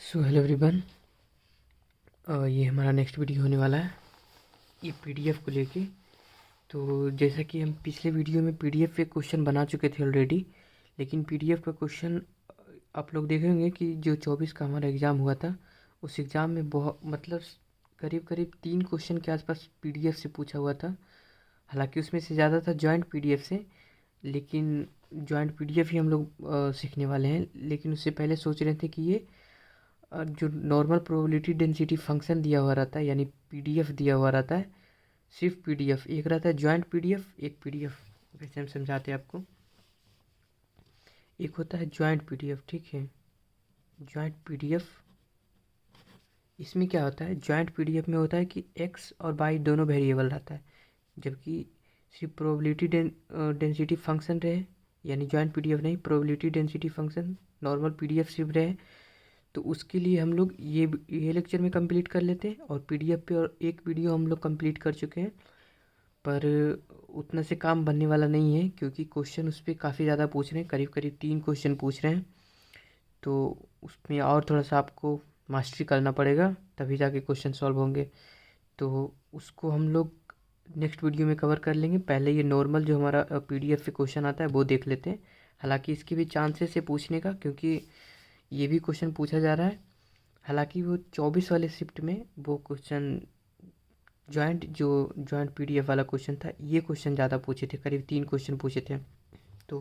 So hello everyone. ये हमारा next video होने वाला है ये पीडीएफ को लेके। तो जैसा कि हम पिछले वीडियो में पीडीएफ पे क्वेश्चन बना चुके थे ऑलरेडी, लेकिन पीडीएफ का क्वेश्चन आप लोग देखे होंगे कि जो 24 का हमारा एग्ज़ाम हुआ था, उस एग्ज़ाम में बहुत करीब करीब 3 क्वेश्चन के आसपास पीडीएफ से पूछा हुआ था। हालांकि उसमें से ज़्यादा था जॉइंट पीडीएफ से, लेकिन जॉइंट पीडीएफ ही हम लोग सीखने वाले हैं। लेकिन उससे पहले सोच रहे थे कि ये जो नॉर्मल प्रोबेबिलिटी डेंसिटी फंक्शन दिया हुआ रहता है, यानी पीडीएफ दिया हुआ रहता है, सिर्फ पीडीएफ। एक रहता है जॉइंट पीडीएफ, एक पीडीएफ, वैसे हम समझाते हैं आपको। एक होता है जॉइंट पीडीएफ, ठीक है। जॉइंट पीडीएफ, इसमें क्या होता है, जॉइंट पीडीएफ में होता है कि एक्स और वाई दोनों वेरिएबल रहता है, जबकि सिर्फ प्रोबेबिलिटी डेंसिटी फंक्शन रहे, यानी जॉइंट पीडीएफ नहीं, probability density function normal PDF सिर्फ रहे। तो उसके लिए हम लोग ये लेक्चर में कंप्लीट कर लेते हैं, और पीडीएफ पे और एक वीडियो हम लोग कंप्लीट कर चुके हैं। पर उतना से काम बनने वाला नहीं है, क्योंकि क्वेश्चन उस पर काफ़ी ज़्यादा पूछ रहे हैं, करीब करीब 3 क्वेश्चन पूछ रहे हैं। तो उसमें और थोड़ा सा आपको मास्टरी करना पड़ेगा, तभी जाके क्वेश्चन सॉल्व होंगे। तो उसको हम लोग नेक्स्ट वीडियो में कवर कर लेंगे। पहले ये नॉर्मल जो हमारा पीडीएफ पे क्वेश्चन आता है वो देख लेते हैं। हालांकि इसके भी चांसेस है पूछने का, क्योंकि ये भी क्वेश्चन पूछा जा रहा है। हालांकि वो 24 वाले शिफ्ट में वो क्वेश्चन जॉइंट पीडीएफ वाला क्वेश्चन था, ये क्वेश्चन ज़्यादा पूछे थे, करीब 3 क्वेश्चन पूछे थे। तो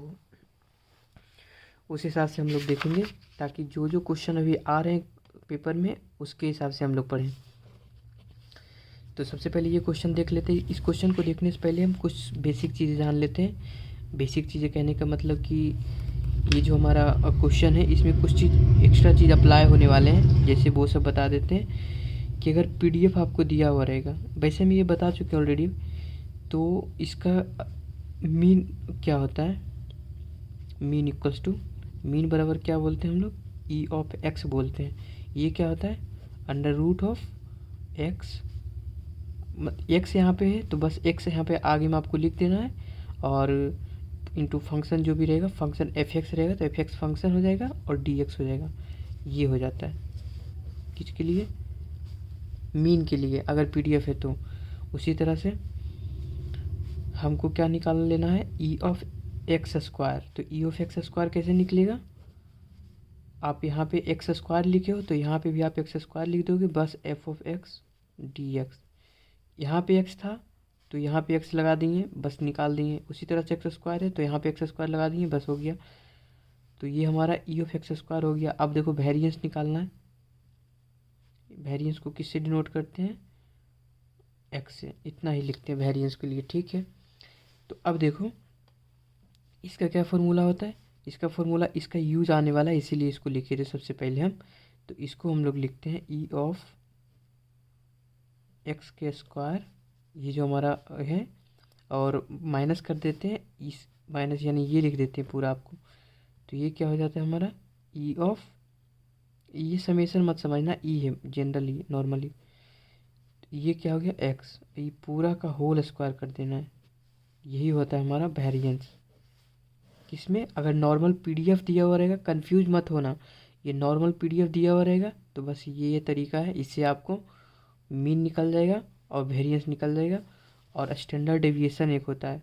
उस हिसाब से हम लोग देखेंगे, ताकि जो जो क्वेश्चन अभी आ रहे हैं पेपर में उसके हिसाब से हम लोग पढ़ें। तो सबसे पहले ये क्वेश्चन देख लेते हैं। इस क्वेश्चन को देखने से पहले हम कुछ बेसिक चीज़ें जान लेते हैं। बेसिक चीज़ें कहने का मतलब कि ये जो हमारा क्वेश्चन है, इसमें कुछ चीज़ एक्स्ट्रा चीज़ अप्लाई होने वाले हैं, जैसे वो सब बता देते हैं। कि अगर पीडीएफ आपको दिया हुआ रहेगा, वैसे हम ये बता चुके हैं ऑलरेडी, तो इसका मीन क्या होता है। मीन इक्वल्स टू, मीन बराबर क्या बोलते हैं हम लोग, ई ऑफ एक्स बोलते हैं। ये क्या होता है, under root of x. X यहाँ पे है तो बस एक्स यहाँ पे आगे में आपको लिख देना है, और इंटू फंक्शन जो भी रहेगा, फंक्शन एफ एक्स रहेगा तो एफ एक्स फंक्शन हो जाएगा और डी एक्स हो जाएगा। ये हो जाता है किसके लिए, मीन के लिए, अगर पीडीएफ है तो। उसी तरह से हमको क्या निकाल लेना है, ई ऑफ एक्स स्क्वायर। तो ई ऑफ एक्स स्क्वायर कैसे निकलेगा, आप यहाँ पे एक्स स्क्वायर लिखे हो तो यहाँ पे भी आप एक्स स्क्वायर लिख दोगे, बस F of x D x. यहाँ पे एक्स था तो यहाँ पे एक्स लगा देंगे, बस निकाल देंगे। उसी तरह से एक्स स्क्वायर है तो यहाँ पे एक्स स्क्वायर लगा देंगे, बस हो गया। तो ये हमारा ई ऑफ एक्स स्क्वायर हो गया। अब देखो वेरिएंस निकालना है। वेरिएंस को किससे डिनोट करते हैं, एक्स से। इतना ही लिखते हैं वेरिएंस के लिए, ठीक है। तो अब देखो इसका क्या फार्मूला होता है, इसका फार्मूला, इसका यूज आने वाला है, इसीलिए इसको लिखे थे सबसे पहले हम। तो इसको हम लोग लिखते हैं ई ऑफ एक्स के स्क्वायर, ये जो हमारा है, और माइनस कर देते हैं इस माइनस, यानी ये लिख देते हैं पूरा आपको। तो ये क्या हो जाता है हमारा, ई ऑफ, ये समेशन मत समझना, ई है जनरली नॉर्मली। ये क्या हो गया, एक्स, ये पूरा का होल स्क्वायर कर देना है। यही होता है हमारा वेरिएंस। किसमें, अगर नॉर्मल पीडीएफ दिया हुआ रहेगा, कंफ्यूज मत होना, ये नॉर्मल पीडीएफ दिया हुआ रहेगा तो बस ये तरीका है, इससे आपको मीन निकल जाएगा और वेरिएंस निकल जाएगा। और स्टैंडर्ड डेविएशन एक होता है,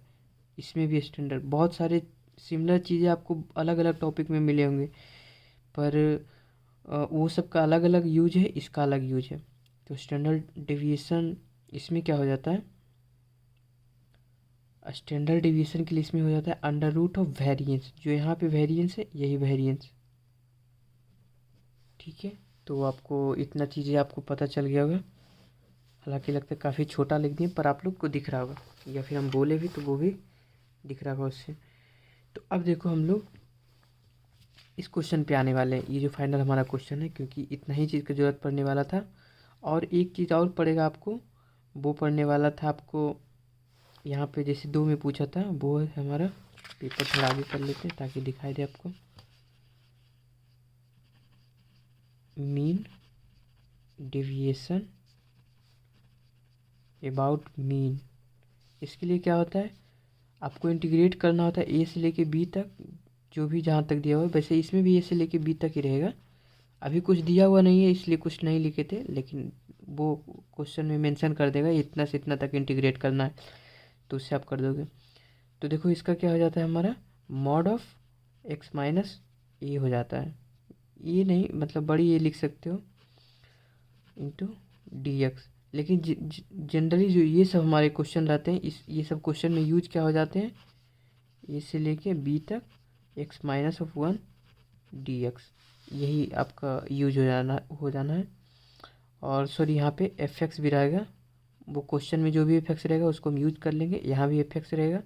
इसमें भी स्टैंडर्ड, बहुत सारे सिमिलर चीज़ें आपको अलग अलग टॉपिक में मिले होंगे, पर वो सब का अलग अलग यूज है, इसका अलग यूज है। तो स्टैंडर्ड डेविएशन इसमें क्या हो जाता है, स्टैंडर्ड डेविएशन के लिए इसमें हो जाता है अंडर रूट ऑफ वेरिएंस। जो यहाँ पे वेरिएंस है यही वेरिएंस, ठीक है। तो आपको इतना चीज़ें आपको पता चल गया होगा। हालांकि लगता है काफ़ी छोटा लिख दिए, पर आप लोग को दिख रहा होगा, या फिर हम बोले भी तो वो भी दिख रहा होगा उससे। तो अब देखो हम लोग इस क्वेश्चन पे आने वाले हैं। ये जो फाइनल हमारा क्वेश्चन है, क्योंकि इतना ही चीज़ की ज़रूरत पड़ने वाला था। और एक चीज़ और पड़ेगा आपको, वो पढ़ने वाला था आपको यहाँ पे, जैसे 2 में पूछा था, वो है हमारा, पेपर थोड़ा आगे कर लेते हैं ताकि दिखाई दे आपको। मीन डेविएशन अबाउट मीन, इसके लिए क्या होता है, आपको इंटीग्रेट करना होता है ए से लेके बी तक, जो भी जहाँ तक दिया हुआ है। वैसे इसमें भी ए से लेके बी तक ही रहेगा, अभी कुछ दिया हुआ नहीं है इसलिए कुछ नहीं लिखे थे, लेकिन वो क्वेश्चन में मेंशन कर देगा इतना से इतना तक इंटीग्रेट करना है, तो उससे आप कर दोगे। तो देखो इसका क्या हो जाता है हमारा, मॉड ऑफ एक्स माइनस ए हो जाता है। ये नहीं मतलब बड़ी ए लिख सकते हो इंटू डी एक्स। लेकिन जनरली जो ये सब हमारे क्वेश्चन रहते हैं, इस ये सब क्वेश्चन में यूज क्या हो जाते हैं, ए से लेके बी तक x minus of one D x, यही आपका यूज हो जाना है। और सॉरी यहाँ पे एफ एक्स भी रहेगा, वो क्वेश्चन में जो भी एफ एक्स रहेगा उसको हम यूज कर लेंगे, यहाँ भी एफ एक्स रहेगा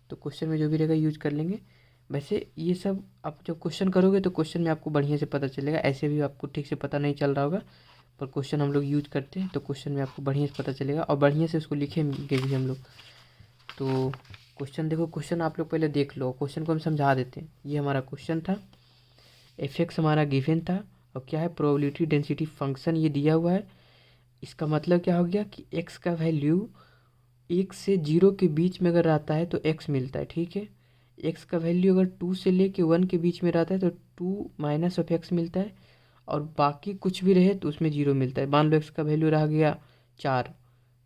तो क्वेश्चन में जो भी रहेगा यूज कर लेंगे। वैसे ये सब आप जब क्वेश्चन करोगे तो क्वेश्चन में आपको बढ़िया से पता चलेगा, ऐसे भी आपको ठीक से पता नहीं चल रहा होगा, पर क्वेश्चन हम लोग यूज करते हैं तो क्वेश्चन में आपको बढ़िया से पता चलेगा और बढ़िया से उसको लिखेंगे भी हम लोग। तो क्वेश्चन देखो, क्वेश्चन आप लोग पहले देख लो, क्वेश्चन को हम समझा देते हैं। ये हमारा क्वेश्चन था, एफ एक्स हमारा गिवन था और क्या है, प्रोबेबिलिटी डेंसिटी फंक्शन ये दिया हुआ है। इसका मतलब क्या हो गया कि एक्स का वैल्यू 1 से 0 के बीच में अगर रहता है तो एक्स मिलता है, ठीक है। एक्स का वैल्यू अगर 2 से लेके 1 के बीच में रहता है तो 2 माइनस ऑफ एक्स मिलता है, और बाकी कुछ भी रहे तो उसमें 0 मिलता है। मान लो एक्स का वैल्यू रह गया 4,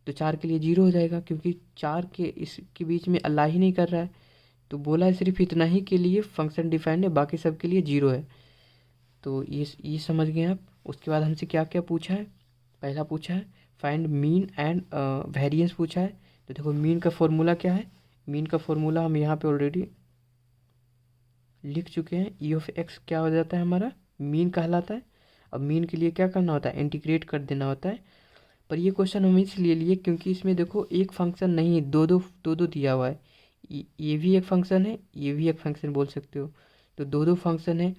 तो 4 के लिए 0 हो जाएगा, क्योंकि 4 के इसके बीच में अल्लाह ही नहीं कर रहा है, तो बोला है सिर्फ इतना ही के लिए फंक्शन डिफाइंड है, बाकी सब के लिए 0 है। तो ये समझ गए आप। उसके बाद हमसे क्या क्या पूछा है, पहला पूछा है फाइंड मीन एंड वेरिएंस पूछा है। तो देखो मीन का फॉर्मूला क्या है, मीन का फॉर्मूला हम यहाँ पे ऑलरेडी लिख चुके हैं। ई ऑफ एक्स क्या हो जाता है हमारा, मीन कहलाता है। अब मीन के लिए क्या करना होता है, इंटीग्रेट कर देना होता है। पर ये क्वेश्चन हम इसलिए लिए क्योंकि इसमें देखो एक फंक्शन नहीं, दो दो दिया हुआ है। ये भी एक फंक्शन है, ये भी एक फंक्शन बोल सकते हो, तो दो दो फंक्शन है।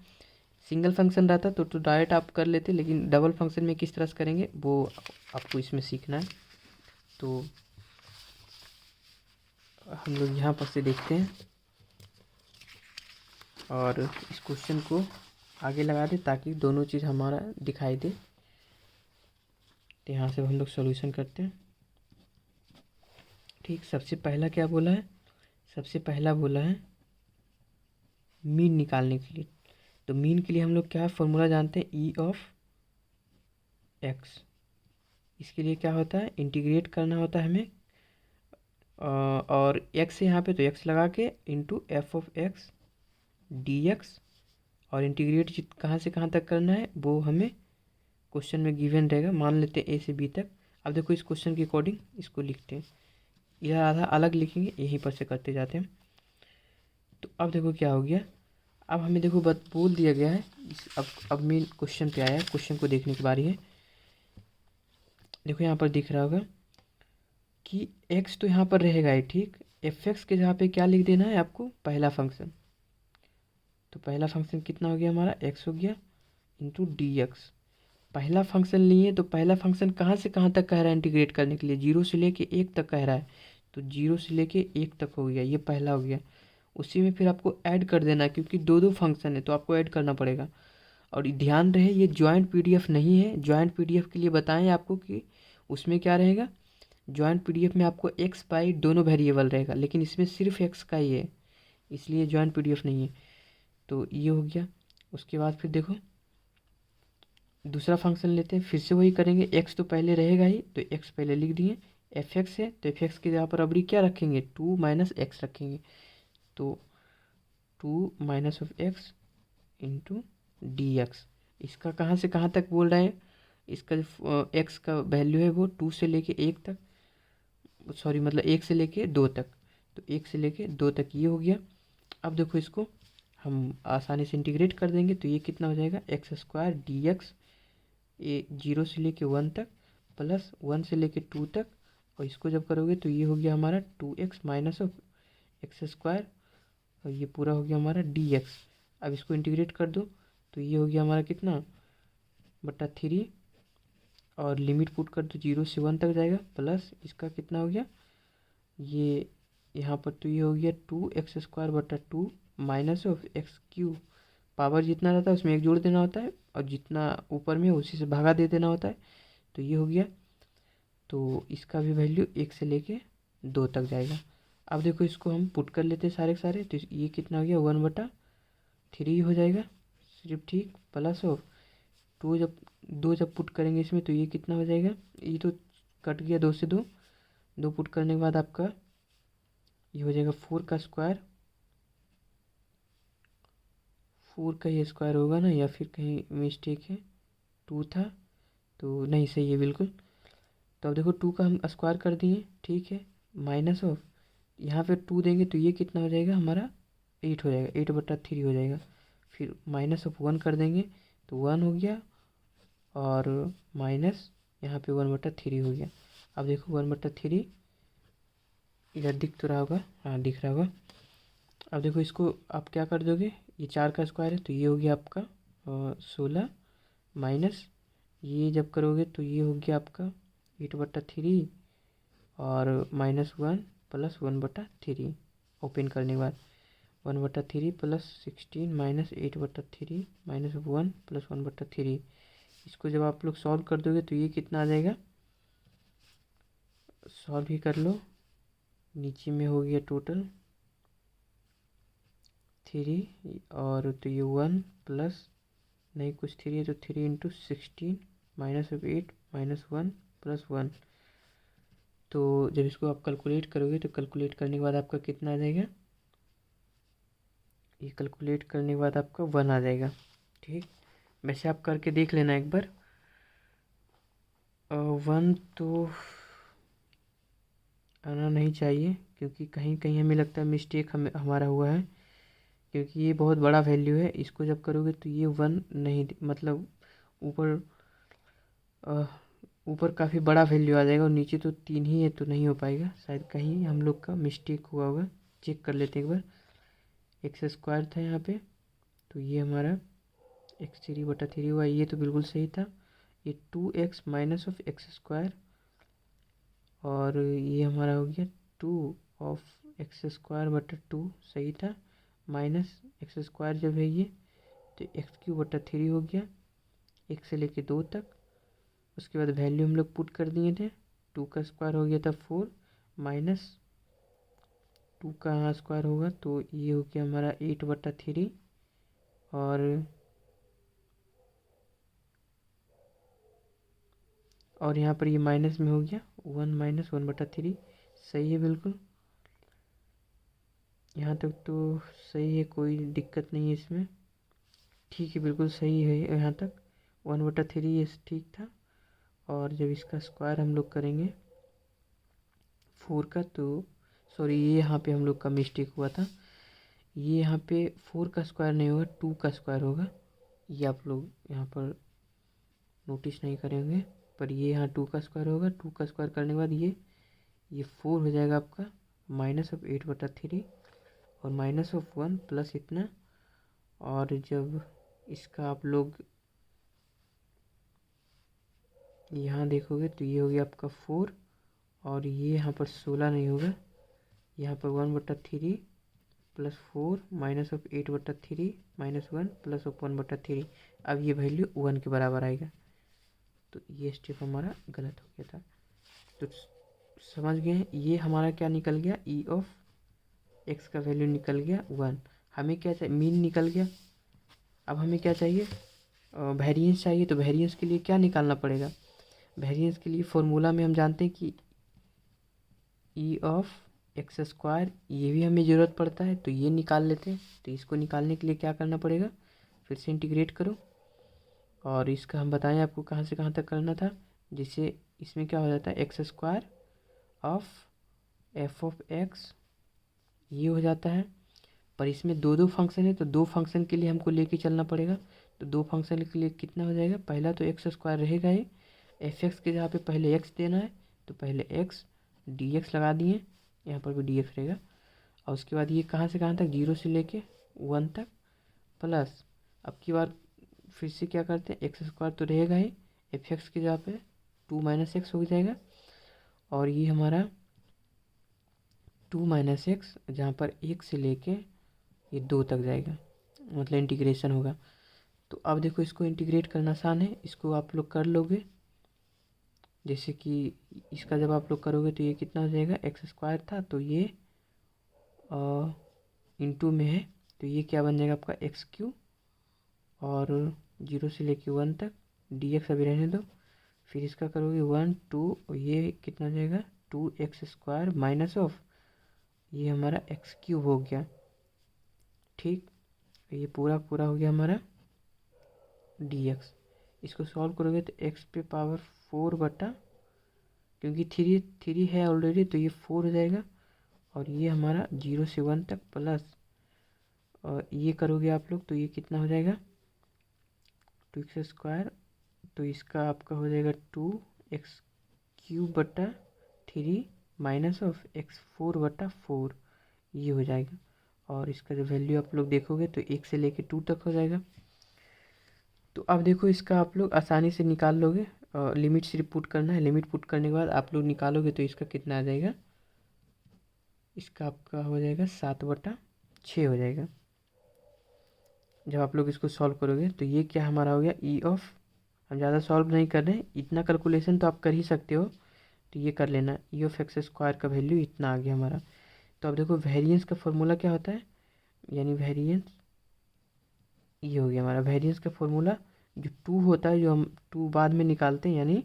सिंगल फंक्शन रहता तो डायरेक्ट आप कर लेते, लेकिन डबल फंक्शन में किस तरह से करेंगे वो आपको इसमें सीखना है। तो हम लोग यहाँ पर से देखते हैं और इस क्वेश्चन को आगे लगा दें ताकि दोनों चीज़ हमारा दिखाई दे। तो यहाँ से हम लोग सॉल्यूशन करते हैं। ठीक, सबसे पहला क्या बोला है, सबसे पहला बोला है मीन निकालने के लिए। तो मीन के लिए हम लोग क्या फॉर्मूला जानते हैं, ई ऑफ एक्स। इसके लिए क्या होता है, इंटीग्रेट करना होता है हमें, और एक्स यहाँ पे तो एक्स लगा के into F of x D x, और इंटीग्रेट कहाँ से कहाँ तक करना है वो हमें क्वेश्चन में गिवन रहेगा। मान लेते हैं ए से बी तक। अब देखो इस क्वेश्चन के अकॉर्डिंग इसको लिखते हैं, इधर आधा अलग लिखेंगे, यहीं पर से करते जाते हैं। तो अब देखो क्या हो गया, अब हमें देखो बोल दिया गया है अब मेन क्वेश्चन पे आया है, क्वेश्चन को देखने की बारी है। देखो यहाँ पर दिख रहा होगा कि x तो यहाँ पर रहेगा ही, ठीक। एफ एक्स के जहाँ पे क्या लिख देना है आपको, पहला फंक्शन। तो पहला फंक्शन कितना हो गया हमारा, x हो गया इंटू डी एक्स। पहला फंक्शन लिए तो पहला फंक्शन कहाँ से कहाँ तक कह रहा है इंटीग्रेट करने के लिए, 0 से लेके 1 तक कह रहा है, तो 0 से लेके 1 तक हो गया, ये पहला हो गया। उसी में फिर आपको ऐड कर देना, क्योंकि दो दो फंक्शन है तो आपको ऐड करना पड़ेगा। और ध्यान रहे ये जॉइंट पीडीएफ नहीं है, जॉइंट पीडीएफ के लिए बताएं आपको कि उसमें क्या रहेगा, जॉइंट पीडीएफ में आपको एक्स बाई दोनों वेरिएबल रहेगा, लेकिन इसमें सिर्फ एक्स का ही है, इसलिए जॉइंट पीडीएफ नहीं है। तो ये हो गया। उसके बाद फिर देखो दूसरा फंक्शन लेते हैं, फिर से वही करेंगे, एक्स तो पहले रहेगा ही तो एक्स पहले लिख दिए, एफ एक्स है तो एफ एक्स के जगह पर अबड़ी क्या रखेंगे, 2 माइनस एक्स रखेंगे। तो 2 minus of x into D x. इसका कहाँ से कहाँ तक बोल रहे हैं, इसका जो एक्स का वैल्यू है वो 2 से लेके 1 तक, सॉरी मतलब 1 से लेके 2 तक, तो 1 से लेके 2 तक ये हो गया। अब देखो इसको हम आसानी से इंटीग्रेट कर देंगे, तो ये कितना हो जाएगा, एक्स स्क्वायर डी एक्स, ये 0 से लेके 1 तक प्लस 1 से लेके 2 तक, और इसको जब करोगे तो ये हो गया हमारा 2x minus of x square, और ये पूरा हो गया हमारा डी एक्स। अब इसको इंटीग्रेट कर दो तो ये हो गया हमारा कितना, बटा 3, और लिमिट पुट कर दो 0 से 1 तक जाएगा, प्लस इसका कितना हो गया, ये यहाँ पर तो ये हो गया 2x स्क्वायर बटा 2 minus of x cube. Power जितना रहता है उसमें एक जोड़ देना होता है, और जितना ऊपर में उसी से भागा दे देना होता है, तो ये हो गया। तो इसका भी वैल्यू 1 से लेके 2 तक जाएगा। अब देखो इसको हम पुट कर लेते हैं सारे के सारे, तो ये कितना हो गया, 1/3 हो जाएगा सिर्फ, ठीक, प्लस ऑफ दो जब पुट करेंगे इसमें तो ये कितना हो जाएगा, ये तो कट गया, 2 से 2, 2 पुट करने के बाद आपका ये हो जाएगा 4 का स्क्वायर, 4 का ये स्क्वायर होगा ना, या फिर कहीं मिस्टेक है, 2 था तो नहीं, सही है बिल्कुल। तो अब देखो 2 का हम स्क्वायर कर दिए, ठीक है, माइनस ऑफ यहाँ पे 2 देंगे तो ये कितना हो जाएगा हमारा, 8 हो जाएगा, 8/3 हो जाएगा। फिर माइनस ऑफ 1 कर देंगे तो 1 हो गया, और माइनस यहाँ पे 1/3 हो गया। अब देखो 1/3 इधर दिख तो रहा होगा, हाँ दिख रहा होगा। अब देखो इसको आप क्या कर दोगे, ये 4 का स्क्वायर है तो ये हो गया आपका 16, माइनस ये जब करोगे तो ये हो गया आपका 8/3, और -1 + 1/3 ओपन करने के बाद 1/3 + 16 - 8/3 -1 + 1/3। इसको जब आप लोग सॉल्व कर दोगे तो ये कितना आ जाएगा, सॉल्व ही कर लो, नीचे में हो गया टोटल 3, और तो ये 1 प्लस नहीं कुछ 3 है तो 3 × 16 -8 -1 + 1। तो जब इसको आप कैलकुलेट करोगे तो कैलकुलेट करने के बाद आपका कितना आ जाएगा, ये कैलकुलेट करने के बाद आपका 1 आ जाएगा। ठीक, वैसे आप करके देख लेना एक बार। 1 तो आना नहीं चाहिए, क्योंकि कहीं कहीं हमें लगता है मिस्टेक हमारा हुआ है, क्योंकि ये बहुत बड़ा वैल्यू है। इसको जब करोगे तो ये 1 नहीं, मतलब ऊपर ऊपर काफ़ी बड़ा वैल्यू आ जाएगा, और नीचे तो 3 ही है तो नहीं हो पाएगा, शायद कहीं हम लोग का मिस्टेक हुआ होगा। चेक कर लेते हैं एक बार। x² था यहाँ पे, तो ये हमारा x3/3 हुआ, ये तो बिल्कुल सही था। ये 2x - ऑफ x², और ये हमारा हो गया 2 ऑफ x²/2 सही था, माइनस x² जब है ये तो x³/3 हो गया, 1 से लेके 2 तक। उसके बाद वैल्यू हम लोग पुट कर दिए थे, 2 का स्क्वायर हो गया था 4, माइनस 2 का स्क्वायर होगा तो ये हो गया हमारा 8/3, और यहाँ पर ये माइनस में हो गया 1 - 1/3, सही है बिल्कुल। यहाँ तक तो सही है, कोई दिक्कत नहीं है इसमें, ठीक है बिल्कुल सही है। यहाँ तक 1/3 ये ठीक था, और जब इसका स्क्वायर हम लोग करेंगे 4 का, तो सॉरी ये यहाँ पे हम लोग का मिस्टेक हुआ था, ये यहाँ पे 4 का स्क्वायर नहीं होगा, 2 का स्क्वायर होगा। ये आप लोग यहाँ पर नोटिस नहीं करेंगे, पर ये यहाँ 2 का स्क्वायर होगा। 2 का स्क्वायर करने के बाद ये 4 हो जाएगा आपका, -8/3, और -1 प्लस इतना, और जब इसका आप लोग यहाँ देखोगे तो ये हो गया आपका 4, और ये यहाँ पर 16 नहीं होगा, यहाँ पर 1/3 + 4 -8/3 -1 + 1/3। अब ये वैल्यू 1 के बराबर आएगा, तो ये स्टेप हमारा गलत हो गया था। तो समझ गए हैं, ये हमारा क्या निकल गया, e ऑफ x का वैल्यू निकल गया 1। हमें क्या चाहिए, मीन निकल गया। अब हमें क्या चाहिए, वेरिएंस चाहिए। तो वेरिएंस के लिए क्या निकालना पड़ेगा, वेरिएंस के लिए फॉर्मूला में हम जानते हैं कि e ऑफ x², ये भी हमें ज़रूरत पड़ता है, तो ये निकाल लेते हैं। तो इसको निकालने के लिए क्या करना पड़ेगा, फिर से इंटीग्रेट करो, और इसका हम बताएं आपको कहाँ से कहाँ तक करना था। जिससे इसमें क्या हो जाता है, x² ऑफ f(x) ये हो जाता है। पर इसमें दो फंक्शन है, तो 2 फंक्शन के लिए हमको लेके चलना पड़ेगा। तो 2 फंक्शन के लिए कितना हो जाएगा, पहला तो x² रहेगा ही, f(x) के जहाँ पे पहले x देना है तो पहले x dx लगा दिए, यहाँ पर भी dx रहेगा। और उसके बाद ये कहाँ से कहाँ तक, 0 से लेके 1 तक, प्लस अब की बार फिर से क्या करते हैं, x² तो रहेगा ही, f(x) के जगह पे 2 - x हो जाएगा, और ये हमारा 2 - x जहाँ पर 1 से लेके ये 2 तक जाएगा, मतलब इंटीग्रेशन होगा। तो अब देखो इसको इंटीग्रेट करना आसान है, इसको आप लोग कर लोगे। जैसे कि इसका जब आप लोग करोगे तो ये कितना हो जाएगा, x² था तो ये इंटू में है, तो ये क्या बन जाएगा आपका x3, और 0 से लेके 1 तक dx अभी रहने दो, फिर इसका करोगे 1 2, ये कितना हो जाएगा 2x² माइनस ऑफ ये हमारा x³ हो गया। ठीक, ये पूरा पूरा हो गया हमारा dx। इसको सॉल्व करोगे तो x पे पावर 4 बटा, क्योंकि थ्री थ्री है ऑलरेडी तो ये 4 हो जाएगा, और ये हमारा 0 से 1 तक प्लस, और ये करोगे आप लोग तो ये कितना हो जाएगा 2x², तो इसका आपका हो जाएगा 2x³ बटा 3 माइनस ऑफ x4 बटा 4, ये हो जाएगा। और इसका जो वैल्यू आप लोग देखोगे तो 1 से लेके 2 तक हो जाएगा। तो अब देखो इसका आप लोग आसानी से निकाल लोगे, लिमिट सिर्फ पुट करना है, लिमिट पुट करने के बाद आप लोग निकालोगे तो इसका कितना आ जाएगा, इसका आपका हो जाएगा 7/6 हो जाएगा। जब आप लोग इसको सॉल्व करोगे तो ये क्या हमारा हो गया ई ऑफ, हम ज़्यादा सॉल्व नहीं कर रहे हैं, इतना कैलकुलेशन तो आप कर ही सकते हो, तो ये कर लेना, ई ऑफ x² का वैल्यू इतना आ गया हमारा। तो अब देखो वेरिएंस का फॉर्मूला क्या होता है, यानी वेरिएंस ये हो गया हमारा वेरिएंस का फॉर्मूला, जो 2 होता है जो हम 2 बाद में निकालते हैं, यानी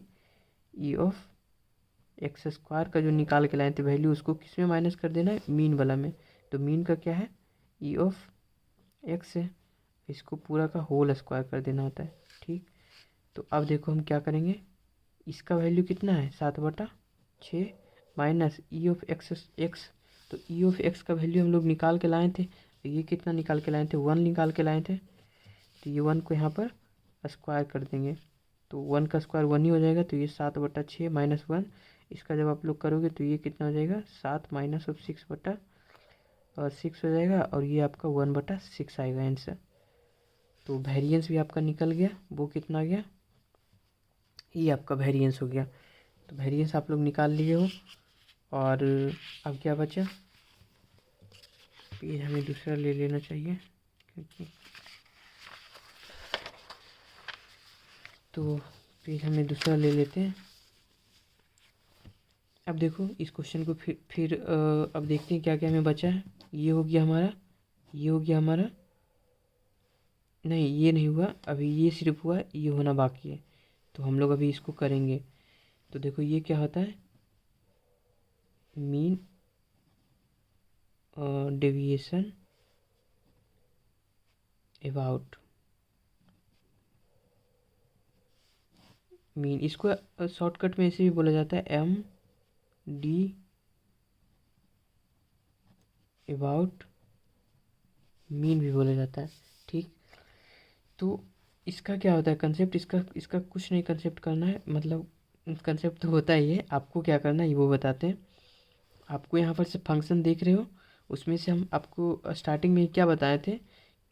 ई ऑफ x² का जो निकाल के लाए थे वैल्यू, उसको किस में माइनस कर देना है, मीन वाला में। तो मीन का क्या है ई ऑफ x है, इसको पूरा का होल स्क्वायर कर देना होता है। ठीक, तो अब देखो हम क्या करेंगे, इसका वैल्यू कितना है 7/6 माइनस ई ऑफ x, तो ई ऑफ x का वैल्यू हम लोग निकाल के लाए थे, तो ये कितना निकाल के लाए थे 1 निकाल के लाए थे, तो ये 1 को यहाँ पर स्क्वायर कर देंगे, तो 1 का स्क्वायर 1 ही हो जाएगा, तो ये 7/6 माइनस 1, इसका जब आप लोग करोगे तो ये कितना हो जाएगा 7 माइनस ऑफ 6/6 हो जाएगा, और ये आपका 1/6 आएगा आंसर। तो वेरिएंस भी आपका निकल गया, वो कितना आ गया, ये आपका वेरिएंस हो गया। तो वेरिएंस आप लोग निकाल लिए हो, और अब क्या बचा, पेज हमें दूसरा ले लेना चाहिए, क्योंकि तो पेज हमें दूसरा ले लेते हैं। अब देखो इस क्वेश्चन को फिर अब देखते हैं क्या क्या हमें बचा है। ये हो गया हमारा, ये हो गया हमारा, नहीं ये नहीं हुआ अभी, ये सिर्फ हुआ, ये होना बाकी है, तो हम लोग अभी इसको करेंगे। तो देखो ये क्या होता है, मीन डेविएशन अबाउट मीन, इसको शॉर्टकट में ऐसे भी बोला जाता है MD अबाउट मीन भी बोला जाता है। ठीक, तो इसका क्या होता है कंसेप्ट, इसका कुछ नहीं कंसेप्ट करना है, मतलब कंसेप्ट तो होता ही है, आपको क्या करना है वो बताते हैं। आपको यहाँ पर से फंक्शन देख रहे हो, उसमें से हम आपको स्टार्टिंग में क्या बताए थे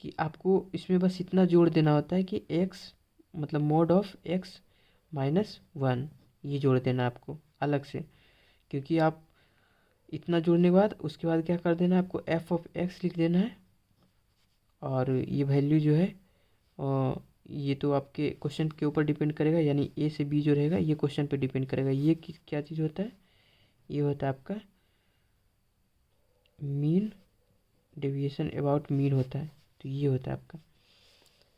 कि आपको इसमें बस इतना जोड़ देना होता है कि x मतलब मोड ऑफ x माइनस 1, ये जोड़ देना आपको अलग से, क्योंकि आप इतना जोड़ने के बाद उसके बाद क्या कर देना है, आपको f ऑफ x लिख देना है, और ये वैल्यू जो है ये तो आपके क्वेश्चन के ऊपर डिपेंड करेगा, यानी a से b जो रहेगा ये क्वेश्चन पे डिपेंड करेगा। ये क्या चीज़ होता है, ये होता है आपका मीन डेविएशन अबाउट मीन होता है, तो ये होता है आपका।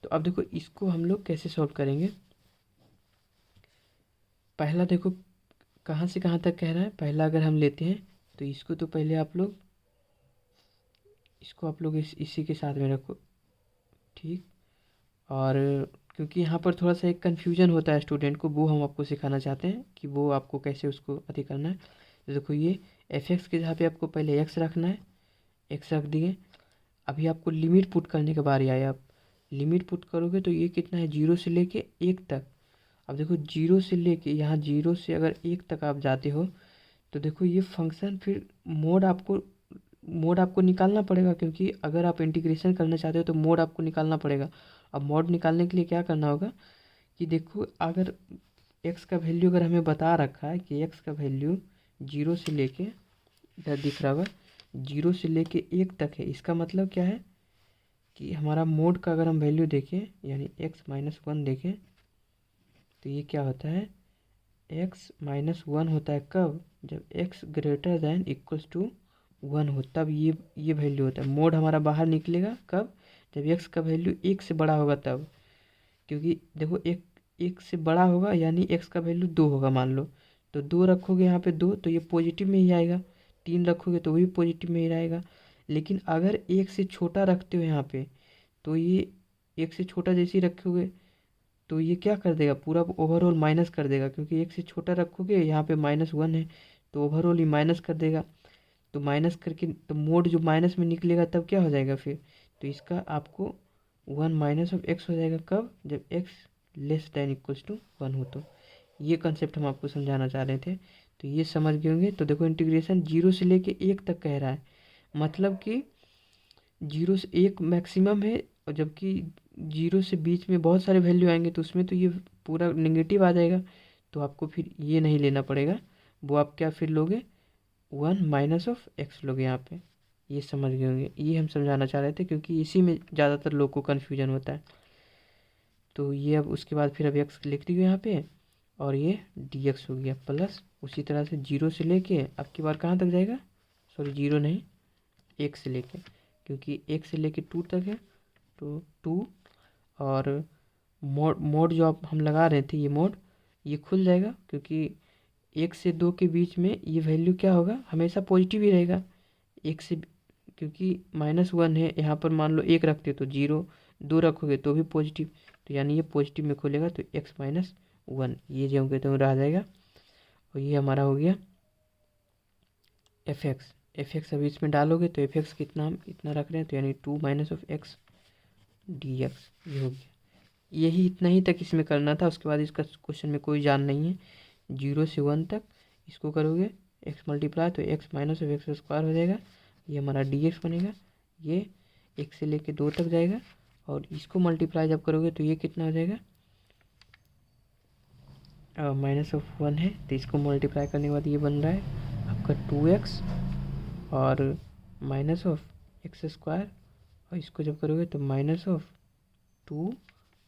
तो अब देखो इसको हम लोग कैसे सॉल्व करेंगे। पहला देखो कहाँ से कहाँ तक कह रहा है, पहला अगर हम लेते हैं तो इसको तो पहले आप लोग इसको आप लोग इसी के साथ में रखो। ठीक, और क्योंकि यहाँ पर थोड़ा सा एक कन्फ्यूजन होता है स्टूडेंट को, वो हम आपको सिखाना चाहते हैं कि वो आपको कैसे उसको अति करना है। तो देखो ये f(x) के जहाँ पे आपको पहले x रखना है, x रख दिए, अभी आपको लिमिट पुट करने के बारी आया। आप लिमिट पुट करोगे तो ये कितना है 0 से लेके 1 तक। अब देखो 0 से लेके यहाँ 0 से अगर 1 तक आप जाते हो तो देखो ये फंक्शन फिर मोड आपको निकालना पड़ेगा, क्योंकि अगर आप इंटीग्रेशन करना चाहते हो तो मोड आपको निकालना पड़ेगा। अब मोड निकालने के लिए क्या करना होगा कि देखो अगर x का वैल्यू अगर हमें बता रखा है कि x का वैल्यू 0 से लेके, इधर दिख रहा होगा 0 से लेके 1 तक है, इसका मतलब क्या है कि हमारा मोड का अगर हम वैल्यू देखें यानी x माइनस 1 देखें तो ये क्या होता है x माइनस 1 होता है कब, जब x greater than equals to 1 हो, तब ये वैल्यू होता है। मोड हमारा बाहर निकलेगा कब, जब x का वैल्यू 1 से बड़ा होगा तब, क्योंकि देखो एक से बड़ा होगा यानी एक्स का वैल्यू 2 होगा मान लो, तो 2 रखोगे यहाँ पे 2 तो ये पॉजिटिव में ही आएगा, 3 रखोगे तो वही पॉजिटिव में ही रहेगा। लेकिन अगर एक से छोटा रखते हो यहाँ पे तो ये एक से छोटा जैसे ही रखोगे तो ये क्या कर देगा, पूरा ओवरऑल माइनस कर देगा, क्योंकि एक से छोटा रखोगे यहाँ पे -1 है तो ओवरऑल ही माइनस कर देगा। तो माइनस करके तो मोड जो माइनस में निकलेगा तब क्या हो जाएगा फिर, तो इसका आपको 1 माइनस ऑफ एक्स हो जाएगा, कब, जब x less than equals to 1 हो। तो ये कंसेप्ट हम आपको समझाना चाह रहे थे, तो ये समझ गए होंगे। तो देखो इंटीग्रेशन 0 से लेके 1 तक कह रहा है, मतलब कि 0 से 1 मैक्सिमम है, और जबकि 0 से बीच में बहुत सारे वैल्यू आएंगे तो उसमें तो ये पूरा नेगेटिव आ जाएगा, तो आपको फिर ये नहीं लेना पड़ेगा, वो आप क्या फिर लोगे 1 माइनस ऑफ एक्स लोगे यहाँ पे। ये समझ गए होंगे, ये हम समझाना चाह रहे थे क्योंकि इसी में ज़्यादातर लोग को कन्फ्यूजन होता है। तो ये अब उसके बाद फिर अब एक्स लिख दिए यहाँ पे, और ये डी एक्स हो गया प्लस, उसी तरह से 0 से लेके अब की बार कहाँ तक जाएगा, सॉरी 0 नहीं 1 से लेके, क्योंकि 1 से लेके 2 तक है तो 2, और मोड जो आप हम लगा रहे थे ये मोड ये खुल जाएगा, क्योंकि 1 से 2 के बीच में ये वैल्यू क्या होगा, हमेशा पॉजिटिव ही रहेगा। 1 से, क्योंकि -1 है यहाँ पर, मान लो 1 रखते तो 0, 2 रखोगे तो भी पॉजिटिव, तो यानी ये पॉजिटिव में खुलेगा, तो x-1 ये जो होंगे तो रह जाएगा। और ये हमारा हो गया एफ एक्स अभी इसमें डालोगे तो एफ एक्स कितना हम इतना रख रहे हैं, तो यानी 2 minus of x D x, ये हो गया। यही इतना ही तक इसमें करना था, उसके बाद इसका क्वेश्चन में कोई जान नहीं है। 0 से 1 तक इसको करोगे x मल्टीप्लाई तो x minus of x square हो जाएगा, ये हमारा डी एक्स बनेगा। ये 1 से लेके 2 तक जाएगा, और इसको मल्टीप्लाई जब करोगे तो ये कितना हो जाएगा, -1 है तो इसको मल्टीप्लाई करने के बाद ये बन रहा है आपका 2x और माइनस ऑफ एक्स स्क्वायर, और इसको जब करोगे तो -2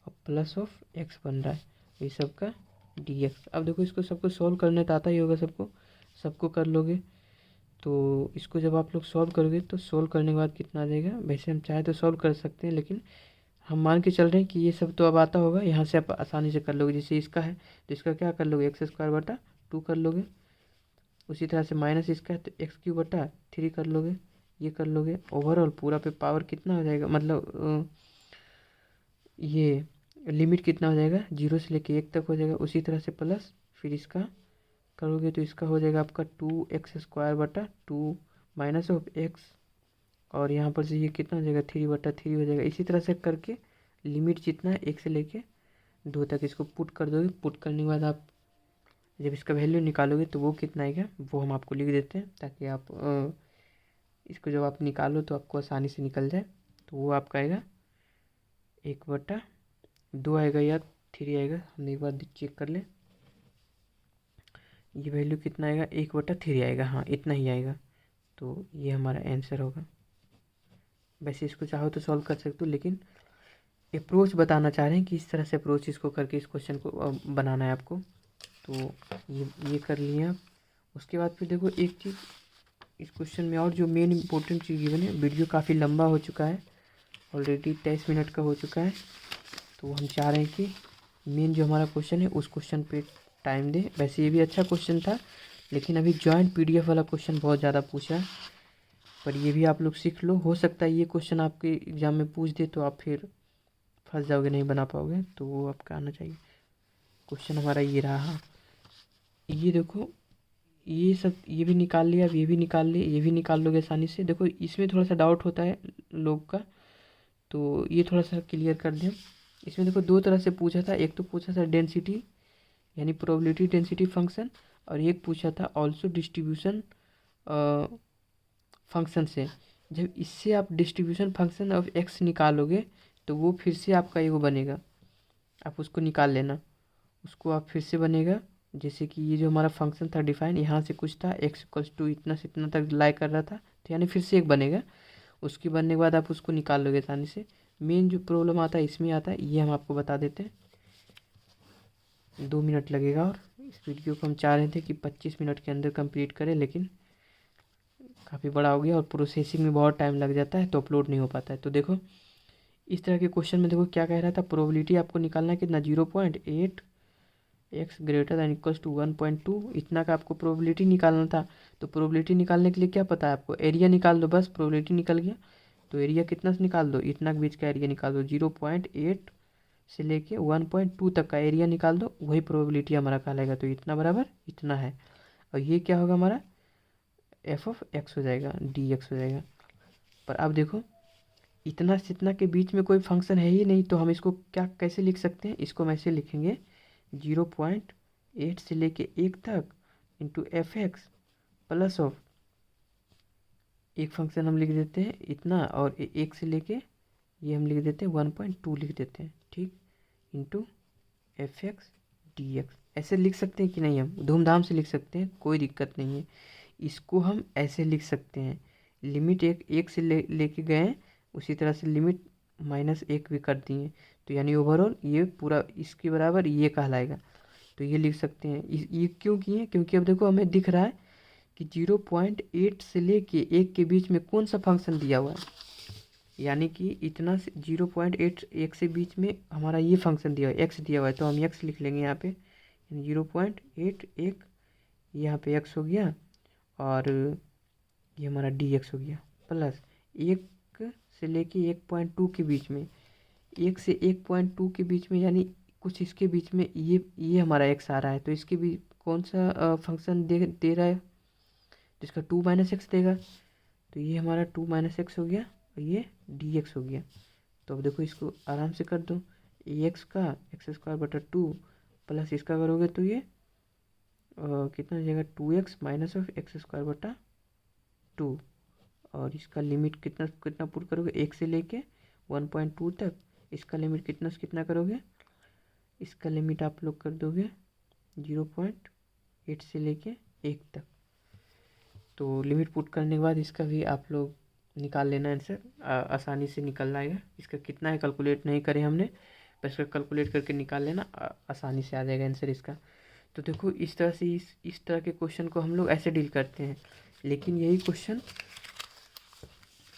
और प्लस ऑफ x बन रहा है, ये सब का dx। अब देखो इसको सबको सॉल्व करने तो आता ही होगा सबको, सबको कर लोगे तो इसको जब आप लोग सॉल्व करोगे तो सॉल्व करने के बाद कितना आ जाएगा, वैसे हम चाहे तो सॉल्व कर सकते हैं, लेकिन हम मान के चल रहे हैं कि ये सब तो अब आता होगा, यहाँ से आप आसानी से कर लोगे। जैसे इसका है तो इसका क्या कर लोगे, x² कर लोगे, उसी तरह से माइनस इसका है तो x³ कर लोगे, ये कर लोगे। ओवरऑल पूरा पे पावर कितना हो जाएगा, मतलब ये लिमिट कितना हो जाएगा, 0 से लेके 1 तक हो जाएगा। उसी तरह से प्लस फिर इसका करोगे तो इसका हो जाएगा आपका 2x² माइनस ऑफ x, और यहाँ पर से ये कितना हो जाएगा 3/3 हो जाएगा। इसी तरह से करके लिमिट जितना है 1 से लेके 2 तक इसको पुट कर दोगे। पुट करने के बाद आप जब इसका वैल्यू निकालोगे तो वो कितना आएगा वो हम आपको लिख देते हैं, ताकि आप इसको जब आप निकालो तो आपको आसानी से निकल जाए। तो वो आपका आएगा 1/2 आएगा या 3 आएगा, हम एक बार चेक कर लें। ये वैल्यू कितना आएगा, 1/3 आएगा, हाँ इतना ही आएगा, तो ये हमारा आंसर होगा। वैसे इसको चाहो तो सॉल्व कर सकते हो, लेकिन अप्रोच बताना चाह रहे हैं कि इस तरह से अप्रोच इसको करके इस क्वेश्चन को बनाना है आपको। तो ये कर लिए आप। उसके बाद फिर देखो एक चीज़ इस क्वेश्चन में और जो मेन इंपॉर्टेंट चीज़ गिवन है, वीडियो काफ़ी लंबा हो चुका है, ऑलरेडी 23 मिनट का हो चुका है, तो हम चाह रहे हैं कि मेन जो हमारा क्वेश्चन है उस क्वेश्चन पे टाइम दे। वैसे ये भी अच्छा क्वेश्चन था, लेकिन अभी जॉइंट PDF वाला क्वेश्चन बहुत ज़्यादा पूछा है, पर ये भी आप लोग सीख लो। हो सकता है ये क्वेश्चन आपके एग्ज़ाम में पूछ दे तो आप फिर फंस जाओगे, नहीं बना पाओगे, तो वो आपका आना चाहिए। क्वेश्चन हमारा ये रहा, ये देखो ये सब ये भी निकाल लिया, अब ये भी निकाल लिए, ये भी निकाल लोगे आसानी से। देखो इसमें थोड़ा सा डाउट होता है लोग का, तो ये थोड़ा सा क्लियर कर दें। इसमें देखो 2 तरह से पूछा था, एक तो पूछा था डेंसिटी यानी प्रोबेबिलिटी डेंसिटी फंक्शन, और एक पूछा था ऑल्सो डिस्ट्रीब्यूशन फंक्शन से। जब इससे आप डिस्ट्रीब्यूशन फंक्शन ऑफ एक्स निकालोगे तो वो फिर से आपका एगो बनेगा, आप उसको निकाल लेना, उसको आप फिर से बनेगा। जैसे कि ये जो हमारा फंक्शन था डिफाइन, यहाँ से कुछ था x=2 इतना से इतना तक लाई कर रहा था, तो यानी फिर से एक बनेगा। उसके बनने के बाद आप उसको निकाल लोगे आसानी से। मेन जो प्रॉब्लम आता है इसमें आता है, ये हम आपको बता देते हैं। 2 मिनट लगेगा, और इस वीडियो को हम चाह रहे थे कि 25 मिनट के अंदर कंप्लीट करें, लेकिन काफ़ी बड़ा हो गया और प्रोसेसिंग में बहुत टाइम लग जाता है तो अपलोड नहीं हो पाता है। तो देखो इस तरह के क्वेश्चन में देखो क्या कह रहा था, प्रोबेबिलिटी आपको निकालना है कितना, 0.8 x greater than equals to 1.2, इतना का आपको प्रोबेबिलिटी निकालना था। तो प्रोबेबिलिटी निकालने के लिए क्या पता है आपको, एरिया निकाल दो, बस प्रोबेबिलिटी निकल गया। तो एरिया कितना से निकाल दो, इतना के बीच का एरिया निकाल दो, 0.8 से लेके 1.2 तक का एरिया निकाल दो, वही प्रोबेबिलिटी हमारा कहलाएगा। तो इतना बराबर इतना है, और ये क्या होगा हमारा एफ ऑफ एक्स हो जाएगा, डी एक्स हो जाएगा। पर अब देखो इतना से इतना के बीच में कोई फंक्शन है ही नहीं, तो हम इसको क्या कैसे लिख सकते हैं, इसको हम ऐसे लिखेंगे 0.8 से लेके 1 तक into F x plus of एक फंक्शन हम लिख देते हैं इतना, और 1 से लेके ये हम लिख देते हैं 1.2 लिख देते हैं, ठीक, into F x D x. ऐसे लिख सकते हैं कि नहीं, हम धूमधाम से लिख सकते हैं, कोई दिक्कत नहीं है। इसको हम ऐसे लिख सकते हैं, लिमिट एक से लेके गए, उसी तरह से लिमिट -1 भी कर दिए, तो यानी ओवरऑल ये पूरा इसके बराबर ये कहलाएगा। तो ये लिख सकते हैं। ये क्यों किए, क्योंकि अब देखो हमें दिख रहा है कि 0.8 से लेके 1 के बीच में कौन सा फंक्शन दिया हुआ है, यानी कि इतना से 0.8 1 से बीच में हमारा ये फंक्शन दिया हुआ है, एक्स दिया हुआ है, तो हम एक्स लिख लेंगे यहाँ पे, 0.8 1 यहाँ पे एक्स हो गया, और ये हमारा डी एक्स हो गया, प्लस 1 से लेके 1.2 के बीच में, 1 से 1.2 के बीच में यानी कुछ इसके बीच में ये हमारा एक्स आ रहा है, तो इसके भी कौन सा फंक्शन दे रहा है, जिसका 2 - x देगा, तो ये हमारा 2 - x हो गया, और ये डी एक्स हो गया। तो अब देखो इसको आराम से कर दो, एक्स का x²/2 प्लस इसका करोगे तो ये कितना हो जाएगा, 2x - x²/2, और इसका लिमिट कितना कितना पुट करोगे, 1 से लेके 1.2 तक, इसका लिमिट कितना से कितना करोगे, इसका लिमिट आप लोग कर दोगे 0.8 से लेके 1 तक। तो लिमिट पुट करने के बाद इसका भी आप लोग निकाल लेना आंसर, आसानी से निकल आएगा। इसका कितना है कैलकुलेट नहीं करें हमने, बस इसका कैलकुलेट करके निकाल लेना, आसानी से आ जाएगा आंसर इसका। तो देखो इस तरह से इस तरह के क्वेश्चन को हम लोग ऐसे डील करते हैं। लेकिन यही क्वेश्चन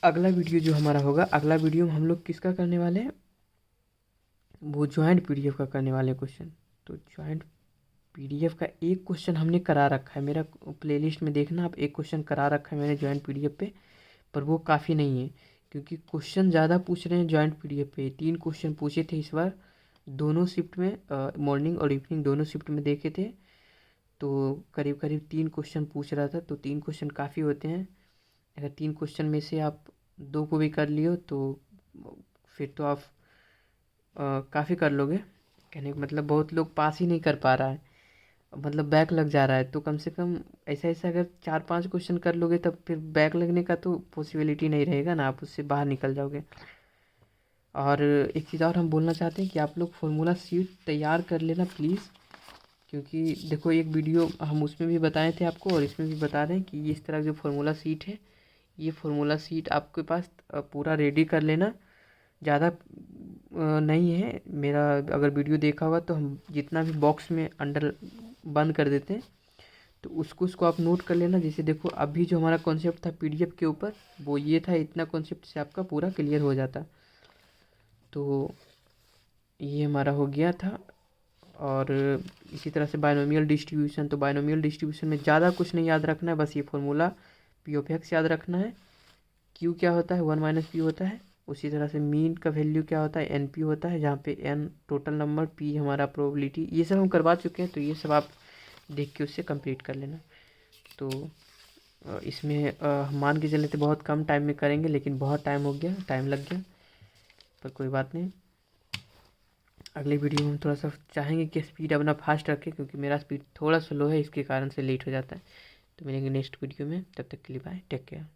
अगला वीडियो जो हमारा होगा, अगला वीडियो में हम लोग किसका करने वाले हैं, वो ज्वाइंट पीडीएफ का करने वाले क्वेश्चन। तो ज्वाइंट पीडीएफ का एक क्वेश्चन हमने करा रखा है, मेरा प्लेलिस्ट में देखना आप, एक क्वेश्चन करा रखा है मैंने ज्वाइंट पीडीएफ पे, पर वो काफ़ी नहीं है, क्योंकि क्वेश्चन ज़्यादा पूछ रहे हैं ज्वाइंट पीडीएफ पे। 3 क्वेश्चन पूछे थे इस बार, दोनों शिफ्ट में, मॉर्निंग और इवनिंग दोनों शिफ्ट में देखे थे, तो करीब करीब 3 क्वेश्चन पूछ रहा था। तो 3 क्वेश्चन काफ़ी होते हैं, अगर 3 क्वेश्चन में से आप 2 को भी कर लियो तो फिर तो आप काफ़ी कर लोगे। कहने का मतलब बहुत लोग पास ही नहीं कर पा रहा है, मतलब बैक लग जा रहा है। तो कम से कम ऐसा ऐसा अगर 4-5 क्वेश्चन कर लोगे तब फिर बैक लगने का तो पॉसिबिलिटी नहीं रहेगा ना, आप उससे बाहर निकल जाओगे। और एक चीज़ और हम बोलना चाहते हैं कि आप लोग फार्मूला शीट तैयार कर लेना प्लीज़, क्योंकि देखो एक वीडियो हम उसमें भी बताए थे आपको, और इसमें भी बता रहे हैं कि इस तरह जो फार्मूला शीट है, ये फार्मूला शीट आपके पास पूरा रेडी कर लेना। ज़्यादा नहीं है, मेरा अगर वीडियो देखा होगा तो हम जितना भी बॉक्स में अंडर बंद कर देते हैं, तो उसको आप नोट कर लेना। जैसे देखो अभी जो हमारा कॉन्सेप्ट था पीडीएफ के ऊपर, वो ये था, इतना कॉन्सेप्ट से आपका पूरा क्लियर हो जाता। तो ये हमारा हो गया था। और इसी तरह से बायनोमियल डिस्ट्रीब्यूशन, तो बायनोमियल डिस्ट्रीब्यूशन में ज़्यादा कुछ नहीं याद रखना है, बस ये फार्मूला पी ऑफ एक्स याद रखना है। क्यू क्या होता है, 1 - p होता है। उसी तरह से मीन का वैल्यू क्या होता है, एन पी होता है, जहाँ पे एन टोटल नंबर, पी हमारा प्रोबेबिलिटी, ये सब हम करवा चुके हैं। तो ये सब आप देख के उससे कंप्लीट कर लेना। तो इसमें हम मान के चले थे बहुत कम टाइम में करेंगे, लेकिन बहुत टाइम हो गया, टाइम लग गया, पर कोई बात नहीं। अगले वीडियो में हम थोड़ा सा चाहेंगे कि स्पीड अपना फास्ट रखें, क्योंकि मेरा स्पीड थोड़ा स्लो है, इसके कारण से लेट हो जाता है। तो मिलेंगे नेक्स्ट वीडियो में, तब तक के लिए बाय, टेक केयर।